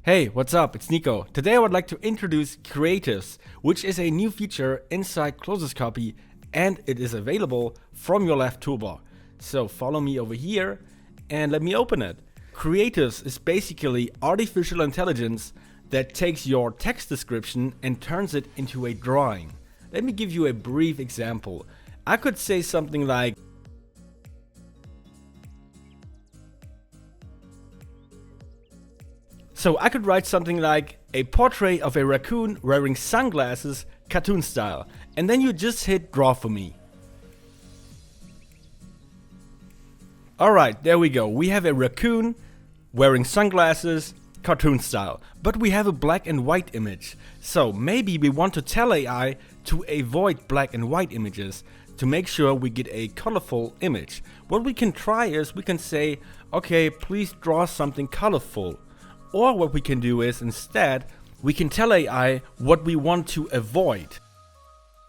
Hey, what's up? It's Nico. Today I would like to introduce Creatives, which is a new feature inside Closest Copy, and it is available from your left toolbar. So follow me over here and let me open it. Creatives is basically artificial intelligence that takes your text description and turns it into a drawing. Let me give you a brief example. I could say something like, so I could write something like a portrait of a raccoon wearing sunglasses, cartoon style, and then you just hit draw for me. Alright, there we go. We have a raccoon wearing sunglasses, cartoon style, but we have a black and white image. So maybe we want to tell AI to avoid black and white images to make sure we get a colorful image. What we can try is we can say, okay, please draw something colorful. Or what we can do is instead, we can tell AI what we want to avoid.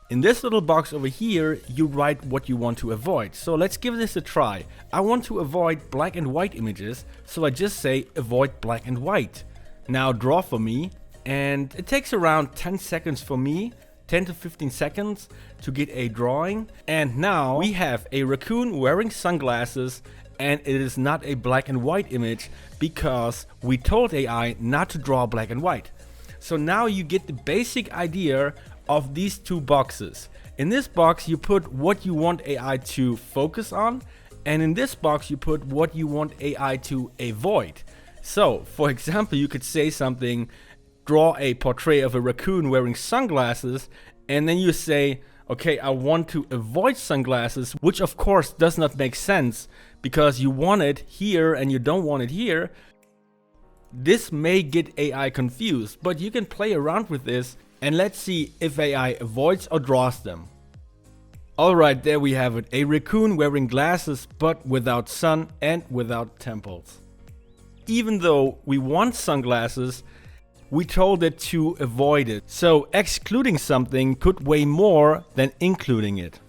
In this little box over here, you write what you want to avoid. So let's give this a try. I want to avoid black and white images, so I just say avoid black and white. Now draw for me, and it takes around 10 seconds for me, 10 to 15 seconds to get a drawing. And now we have a raccoon wearing sunglasses, and it is not a black and white image because we told AI not to draw black and white. So now you get the basic idea of these two boxes. In this box you put what you want AI to focus on, and in this box you put what you want AI to avoid. So for example, you could say something, draw a portrait of a raccoon wearing sunglasses, and then you say, okay, I want to avoid sunglasses, which of course does not make sense because you want it here and you don't want it here. This may get AI confused, but you can play around with this and let's see if AI avoids or draws them. Alright, there we have it. A raccoon wearing glasses but without sun and without temples. Even though we want sunglasses, we told it to avoid it. So excluding something could weigh more than including it.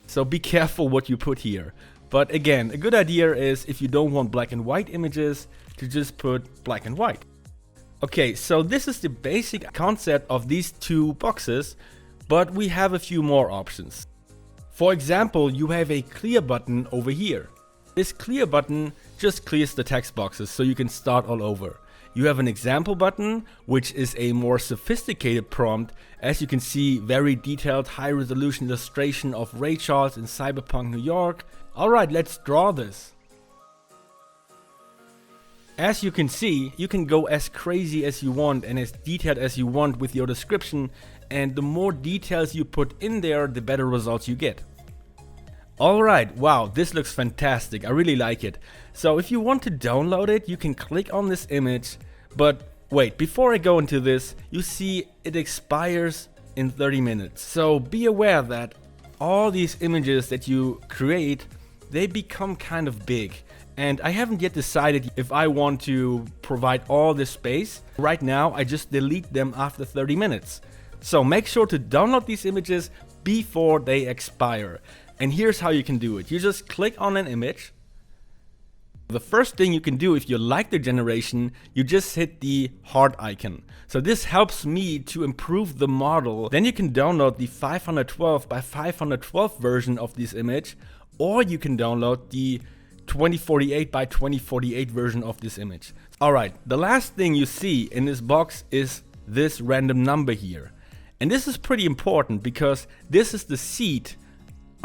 So be careful what you put here. But again, a good idea is if you don't want black and white images, to just put black and white. Okay, so this is the basic concept of these two boxes, but we have a few more options. For example, you have a clear button over here. This clear button just clears the text boxes so you can start all over. You have an example button, which is a more sophisticated prompt. As you can see, very detailed, high-resolution illustration of Ray Charles in Cyberpunk New York. Alright, let's draw this. As you can see, you can go as crazy as you want and as detailed as you want with your description, and the more details you put in there, the better results you get. Alright, wow, this looks fantastic. I really like it. So if you want to download it, you can click on this image. But wait, before I go into this, you see it expires in 30 minutes. So be aware that all these images that you create, they become kind of big. And I haven't yet decided if I want to provide all this space. Right now, I just delete them after 30 minutes. So make sure to download these images before they expire. And here's how you can do it. You just click on an image. The first thing you can do if you like the generation, you just hit the heart icon. So this helps me to improve the model. Then you can download the 512 by 512 version of this image, or you can download the 2048 by 2048 version of this image. Alright, the last thing you see in this box is this random number here. And this is pretty important because this is the seed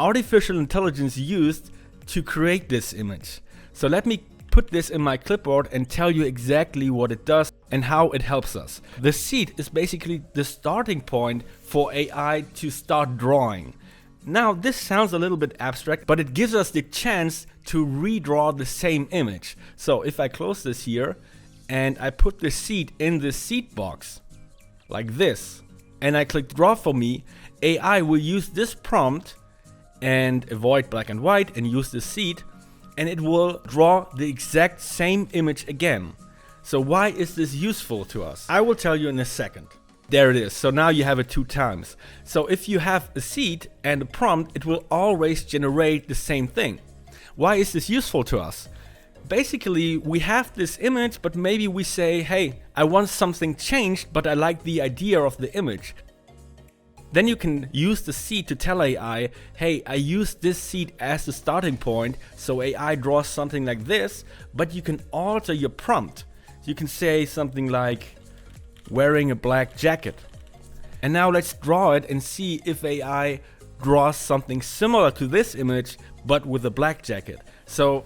artificial intelligence used to create this image. So let me put this in my clipboard and tell you exactly what it does and how it helps us. The seed is basically the starting point for AI to start drawing. Now this sounds a little bit abstract, but it gives us the chance to redraw the same image. So if I close this here and I put the seed in the seed box like this and I click draw for me, AI will use this prompt and avoid black and white and use the seed, and it will draw the exact same image again. So why is this useful to us? I will tell you in a second. There it is. So now you have it 2 times. So if you have a seed and a prompt, it will always generate the same thing. Why is this useful to us? Basically, we have this image, but maybe we say, hey, I want something changed, but I like the idea of the image. Then you can use the seed to tell AI, hey, I use this seed as the starting point, so AI draws something like this, but you can alter your prompt. So you can say something like, wearing a black jacket. And now let's draw it and see if AI draws something similar to this image, but with a black jacket. So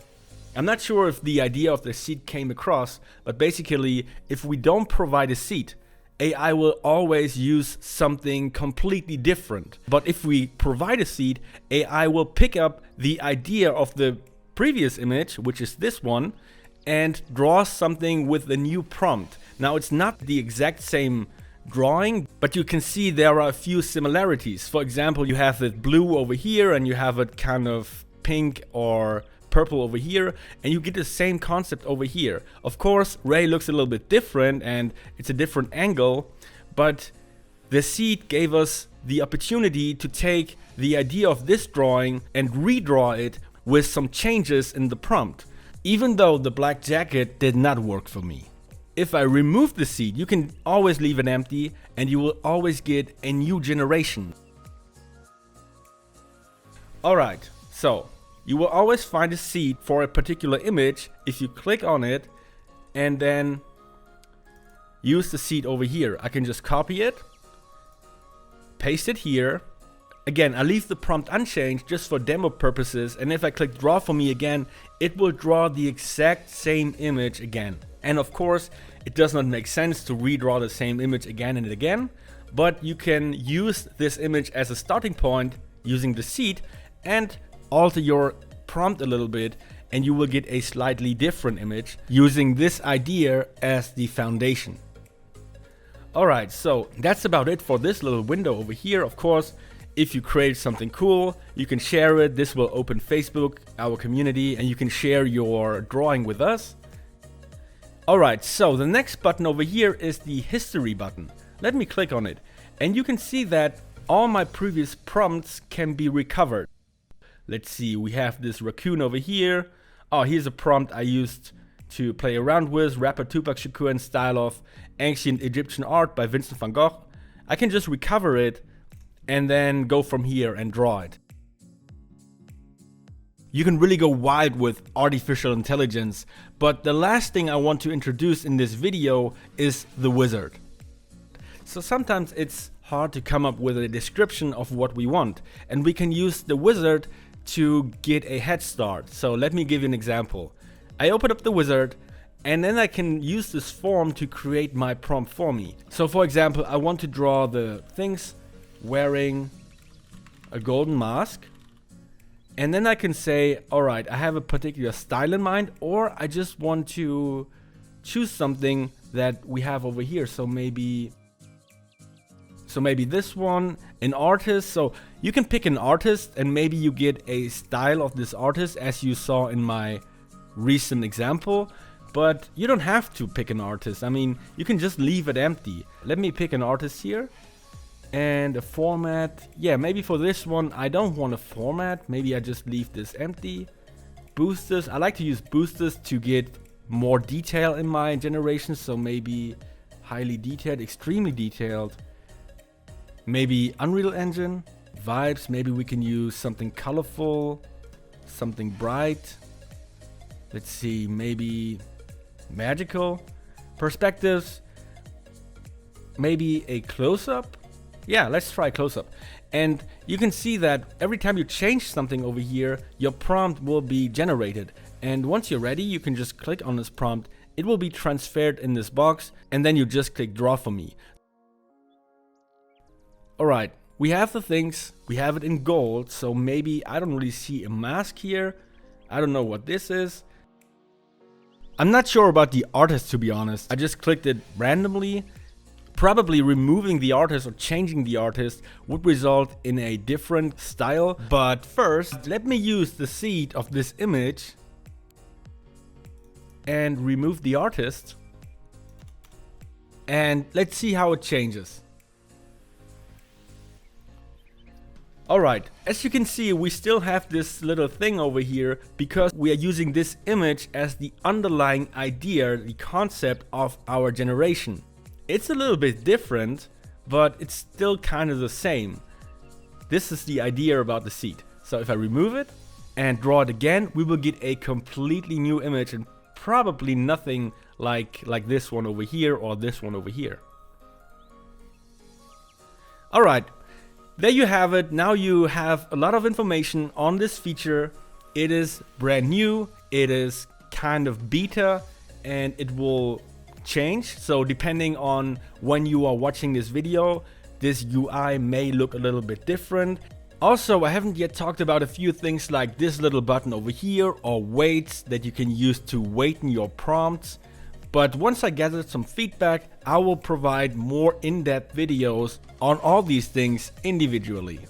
I'm not sure if the idea of the seed came across, but basically, if we don't provide a seed, AI will always use something completely different. But if we provide a seed, AI will pick up the idea of the previous image, which is this one, and draw something with the new prompt. Now, it's not the exact same drawing, but you can see there are a few similarities. For example, you have it blue over here, and you have it kind of pink or purple over here, and you get the same concept over here. Of course, Ray looks a little bit different and it's a different angle, but the seed gave us the opportunity to take the idea of this drawing and redraw it with some changes in the prompt, even though the black jacket did not work for me. If I remove the seed, you can always leave it empty and you will always get a new generation. Alright, so you will always find a seed for a particular image if you click on it and then use the seed over here. I can just copy it, paste it here. Again, I leave the prompt unchanged just for demo purposes, and if I click draw for me again, it will draw the exact same image again. And of course, it does not make sense to redraw the same image again and again, but you can use this image as a starting point using the seed and alter your prompt a little bit, and you will get a slightly different image using this idea as the foundation. Alright, so that's about it for this little window over here. Of course, if you create something cool, you can share it. This will open Facebook, our community, and you can share your drawing with us. Alright, so the next button over here is the history button. Let me click on it, and you can see that all my previous prompts can be recovered. Let's see, we have this raccoon over here. Oh, here's a prompt I used to play around with, rapper Tupac Shakur in style of ancient Egyptian art by Vincent van Gogh. I can just recover it and then go from here and draw it. You can really go wild with artificial intelligence, but the last thing I want to introduce in this video is the wizard. So sometimes it's hard to come up with a description of what we want, and we can use the wizard to get a head start. So let me give you an example. I open up the wizard and then I can use this form to create my prompt for me. So for example, I want to draw the things wearing a golden mask, and then I can say, alright, I have a particular style in mind, or I just want to choose something that we have over here. So maybe this one, an artist. So you can pick an artist and maybe you get a style of this artist as you saw in my recent example, but you don't have to pick an artist. I mean, you can just leave it empty. Let me pick an artist here and a format. Yeah, maybe for this one, I don't want a format. Maybe I just leave this empty. Boosters, I like to use boosters to get more detail in my generation. So maybe highly detailed, extremely detailed. Maybe Unreal Engine, vibes, maybe we can use something colorful, something bright. Let's see, maybe magical. Perspectives, maybe a close-up. Yeah, let's try close-up. And you can see that every time you change something over here, your prompt will be generated. And once you're ready, you can just click on this prompt. It will be transferred in this box, and then you just click draw for me. Alright, we have the things, we have it in gold, so maybe I don't really see a mask here. I don't know what this is. I'm not sure about the artist, to be honest. I just clicked it randomly. Probably removing the artist or changing the artist would result in a different style. But first, let me use the seed of this image and remove the artist. And let's see how it changes. Alright, as you can see, we still have this little thing over here because we are using this image as the underlying idea, the concept of our generation. It's a little bit different, but it's still kind of the same. This is the idea about the seat. So if I remove it and draw it again, we will get a completely new image and probably nothing like this one over here or this one over here. Alright. There you have it. Now you have a lot of information on this feature. It is brand new, it is kind of beta, and it will change. So depending on when you are watching this video, this UI may look a little bit different. Also, I haven't yet talked about a few things like this little button over here or weights that you can use to weighten your prompts. But once I gather some feedback, I will provide more in-depth videos on all these things individually.